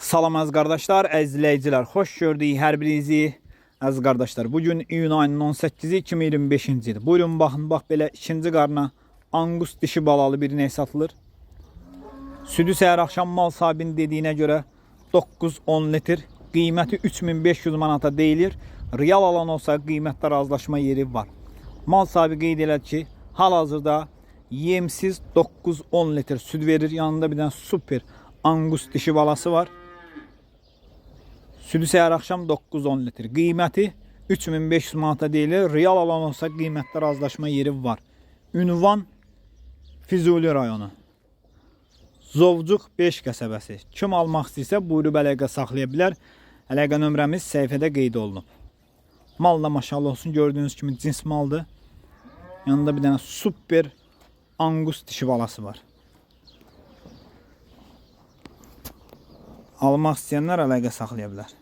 Salam əziz qardaşlar, əziz izləyicilər, xoş gördük hər birinizi. Əziz qardaşlar, bugün iyun ayının 18-i 2025-ci ildir. Buyurun baxın, bax belə ikinci qarına Angus dişi balalı bir ney satılır. Südü səhər axşam mal sahibinin dediyinə görə 9-10 litr, qiyməti 3500 manata deyilir. Real alan olsa qiymətdə razılaşma yeri var. Mal sahibi qeyd elədi ki, hal-hazırda yemsiz 9-10 litr süd verir. Yanında bir dənə super Angus dişi balası var. Südü səhər axşam 9-10 litr. Qiyməti 3500 manata deyilir. Real alan olsa qiymətdə razılaşma yeri var. Ünvan Füzuli rayonu. Zovcuq 5 qəsəbəsi. Kim almaq istəyirsə buyurub əlaqə saxlaya bilər. Əlaqə nömrəmiz səhifədə qeyd olunub. Mal da maşallah olsun, gördüyünüz kimi cins maldır. Yanında bir dənə super Angus dişi balası var. Almaq istəyənlər əlaqə saxlaya bilər.